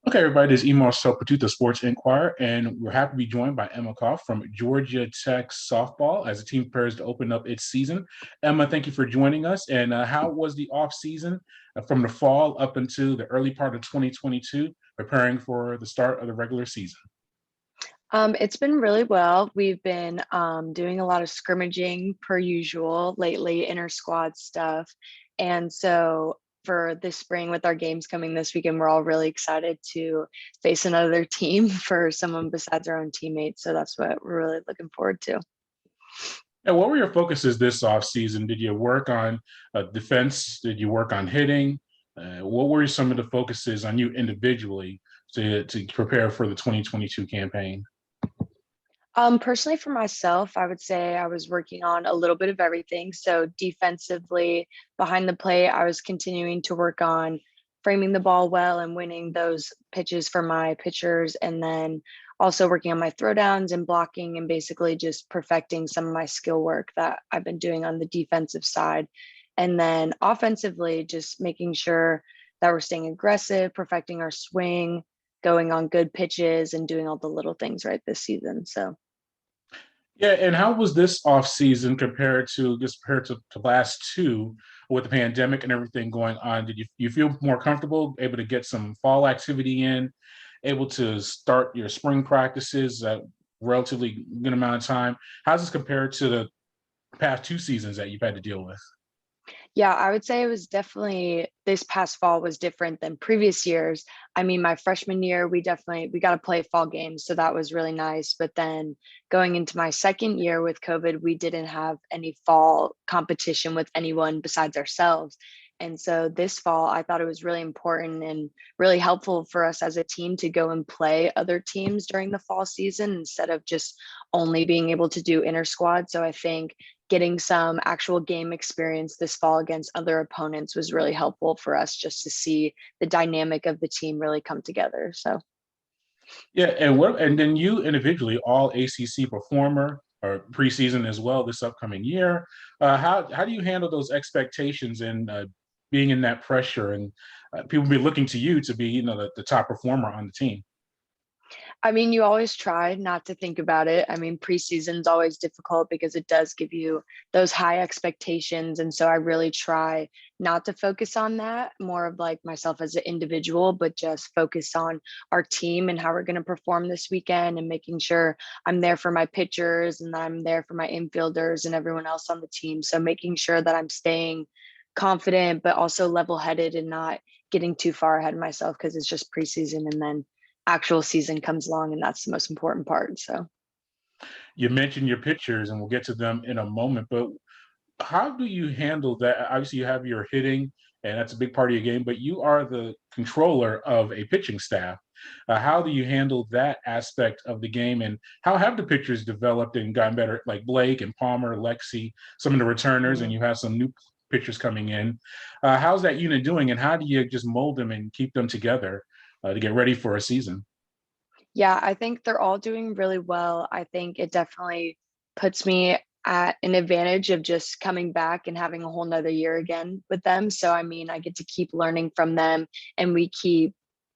Okay, everybody, this is Emma Kauf, the Sports Inquirer, and we're happy to be joined by Emma Kauf from Georgia Tech softball as the team prepares to open up its season. Emma, thank you for joining us. And how was the off season from the fall up into the early part of 2022, preparing for the start of the regular season? It's been really well. We've been doing a lot of scrimmaging per usual lately, inter squad stuff. And so for this spring, with our games coming this weekend, we're all really excited to face another team for someone besides our own teammates. So that's what we're really looking forward to. And what were your focuses this off season? Did you work on defense? Did you work on hitting? What were some of the focuses on you individually to prepare for the 2022 campaign? Personally, for myself, I would say I was working on a little bit of everything. So defensively, behind the plate, I was continuing to work on framing the ball well and winning those pitches for my pitchers, and then also working on my throwdowns and blocking and basically just perfecting some of my skill work that I've been doing on the defensive side. And then offensively, just making sure that we're staying aggressive, perfecting our swing, going on good pitches, and doing all the little things right this season. So Yeah, and how was this off season compared to last two with the pandemic and everything going on? Did you feel more comfortable, able to get some fall activity in, able to start your spring practices at relatively good amount of time? How's this compared to the past two seasons that you've had to deal with? yeah, I would say it was definitely this past fall was different than previous years. I mean, my freshman year, we got to play fall games, so that was really nice. But then going into my second year with COVID, we didn't have any fall competition with anyone besides ourselves. And so this fall, I thought it was really important and really helpful for us as a team to go and play other teams during the fall season instead of just only being able to do inter squad. So I think getting some actual game experience this fall against other opponents was really helpful for us just to see the dynamic of the team really come together. So Yeah, and then you individually, all ACC performer or preseason as well this upcoming year. How do you handle those expectations and being in that pressure and people be looking to you to be the top performer on the team? I mean, you always try not to think about it. I mean, preseason's always difficult because it does give you those high expectations. And so I really try not to focus on that, more of like myself as an individual, but just focus on our team and how we're going to perform this weekend and making sure I'm there for my pitchers and I'm there for my infielders and everyone else on the team. So making sure that I'm staying confident, but also level headed and not getting too far ahead of myself because it's just preseason and then actual season comes along and that's the most important part. So You mentioned your pitchers, and we'll get to them in a moment. But how do you handle that? Obviously, you have your hitting, and that's a big part of your game. But you are the controller of a pitching staff. How do you handle that aspect of the game, and how have the pitchers developed and gotten better? Like Blake and Palmer, Lexi, some of the returners, and mhm. you have some new pitchers coming in. How's that unit doing, and how do you just mold them and keep them together to get ready for a season? Yeah, I think they're all doing really well. I think it definitely puts me at an advantage of just coming back and having a whole nother year again with them. So I mean, I get to keep learning from them and we keep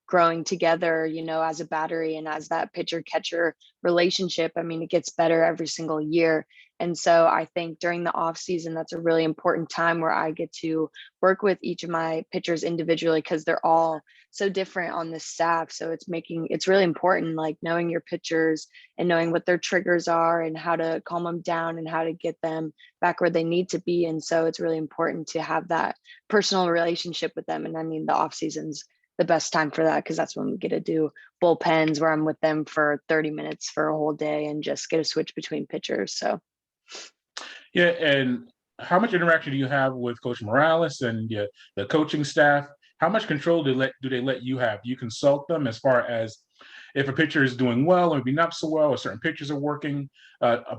growing together, as a battery and as that pitcher catcher relationship. I mean, it gets better every single year. And so I think during the off season, that's a really important time where I get to work with each of my pitchers individually because they're all so different on the staff. So it's really important, like knowing your pitchers and knowing what their triggers are and how to calm them down and how to get them back where they need to be. And so it's really important to have that personal relationship with them. And I mean, the off season's the best time for that because that's when we get to do bullpens where I'm with them for 30 minutes for a whole day and just get to switch between pitchers. So Yeah, and how much interaction do you have with Coach Morales and the coaching staff? How much control do they let you have? Do you consult them as far as if a pitcher is doing well or maybe not so well, or certain pitchers are working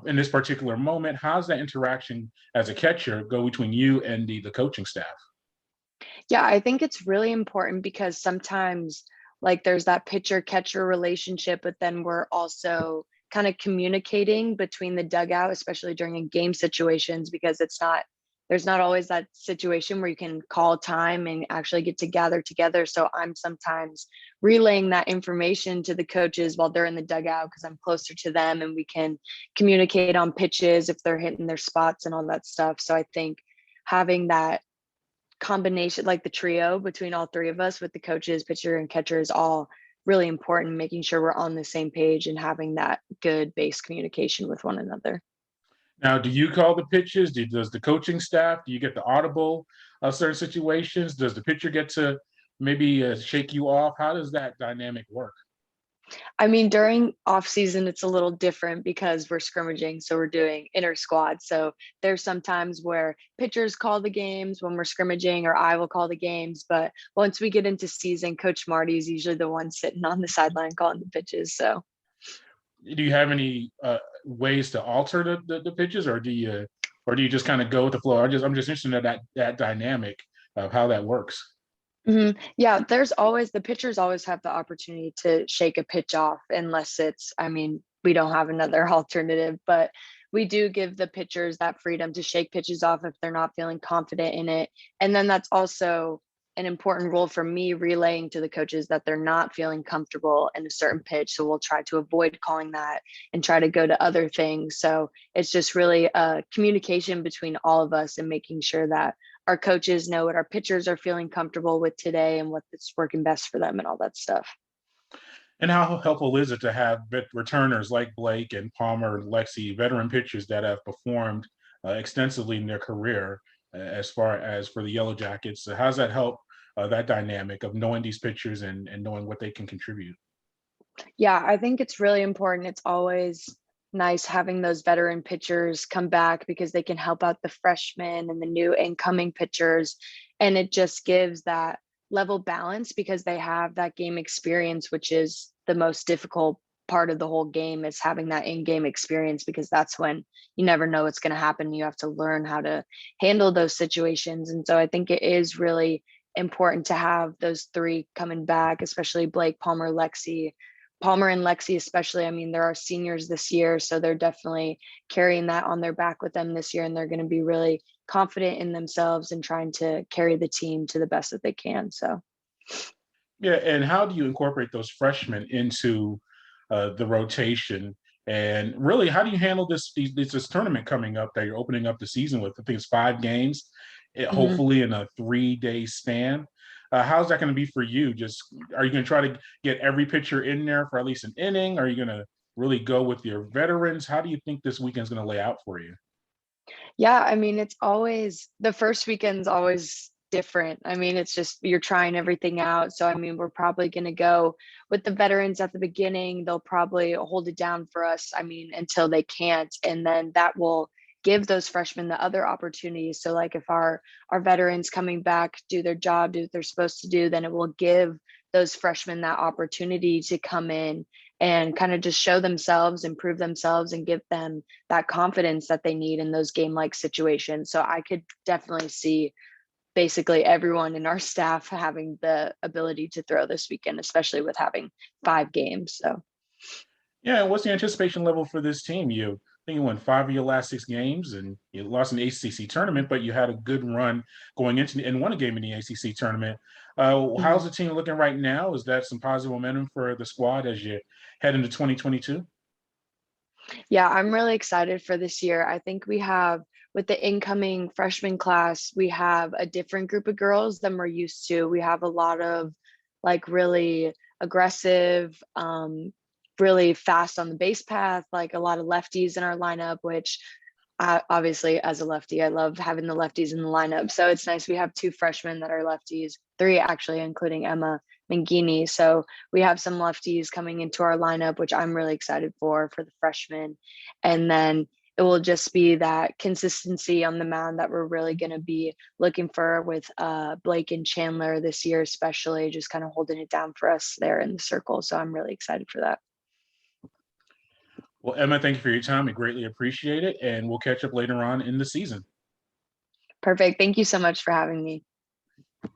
in this particular moment? How's that interaction as a catcher go between you and the coaching staff? yeah, I think it's really important because sometimes like there's that pitcher catcher relationship, but then we're also kind of communicating between the dugout, especially during game situations, because it's not there's not always that situation where you can call time and actually get to gather together. So I'm sometimes relaying that information to the coaches while they're in the dugout because I'm closer to them and we can communicate on pitches if they're hitting their spots and all that stuff. So I think having that combination, like the trio between all three of us with the coaches, pitcher, and catcher is all really important, making sure we're on the same page and having that good base communication with one another. Now, do you call the pitches? Does the coaching staff? Do you get the audible certain situations? Does the pitcher get to maybe shake you off? How does that dynamic work? I mean, during off season, it's a little different because we're scrimmaging, so we're doing inter squad. So there's some times where pitchers call the games when we're scrimmaging, or I will call the games. But once we get into season, Coach Marty is usually the one sitting on the sideline calling the pitches. So Do you have any ways to alter the pitches, or do you just kind of go with the flow? I'm just interested in that dynamic of how that works. Yeah, there's always the pitchers always have the opportunity to shake a pitch off unless it's, I mean, we don't have another alternative, but we do give the pitchers that freedom to shake pitches off if they're not feeling confident in it. And then that's also an important role for me relaying to the coaches that they're not feeling comfortable in a certain pitch. So we'll try to avoid calling that and try to go to other things. So it's just really a communication between all of us and making sure that our coaches know what our pitchers are feeling comfortable with today and what's working best for them and all that stuff. And how helpful is it to have returners like Blake and Palmer and Lexi, veteran pitchers that have performed extensively in their career, as far as for the Yellow Jackets? So how does that help that dynamic of knowing these pitchers and knowing what they can contribute? Yeah, I think it's really important. It's always nice having those veteran pitchers come back because they can help out the freshmen and the new incoming pitchers. And it just gives that level balance because they have that game experience, which is the most difficult part of the whole game is having that in-game experience because that's when you never know what's going to happen. You have to learn how to handle those situations. And so I think it is really important to have those three coming back, especially Blake, Palmer, Lexi. Palmer and Lexi, especially, I mean, there are seniors this year, so they're definitely carrying that on their back with them this year, and they're going to be really confident in themselves and trying to carry the team to the best that they can. So, Yeah, and how do you incorporate those freshmen into the rotation? And really, how do you handle this tournament coming up that you're opening up the season with? I think it's 5 games, mhm. hopefully in a 3-day span. How's that going to be for you? Just are you going to try to get every pitcher in there for at least an inning? Are you going to really go with your veterans? How do you think this weekend's going to lay out for you? Yeah, I mean, it's always the first weekend's always different. I mean, it's just you're trying everything out. So, I mean, we're probably going to go with the veterans at the beginning. They'll probably hold it down for us, I mean, until they can't. And then that will give those freshmen the other opportunities. So, like if our veterans coming back do their job, do what they're supposed to do, then it will give those freshmen that opportunity to come in and kind of just show themselves, improve themselves, and give them that confidence that they need in those game like situations. So I could definitely see basically everyone in our staff having the ability to throw this weekend, especially with having 5 games. So Yeah, and what's the anticipation level for this team? I think you won 5 of your last 6 games, and you lost an ACC tournament, but you had a good run going into and won a game in the ACC tournament. mhm. How's the team looking right now? Is that some positive momentum for the squad as you head into 2022? Yeah, I'm really excited for this year. I think we have, with the incoming freshman class, we have a different group of girls than we're used to. We have a lot of like really aggressive, really fast on the base path, like a lot of lefties in our lineup, which obviously as a lefty, I love having the lefties in the lineup. So it's nice. We have 2 freshmen that are lefties, 3 actually, including Emma Mangini. So we have some lefties coming into our lineup, which I'm really excited for the freshmen. And then it will just be that consistency on the mound that we're really going to be looking for with Blake and Chandler this year, especially just kind of holding it down for us there in the circle. So I'm really excited for that. Well, Emma, thank you for your time. We greatly appreciate it, and we'll catch up later on in the season. Perfect. Thank you so much for having me.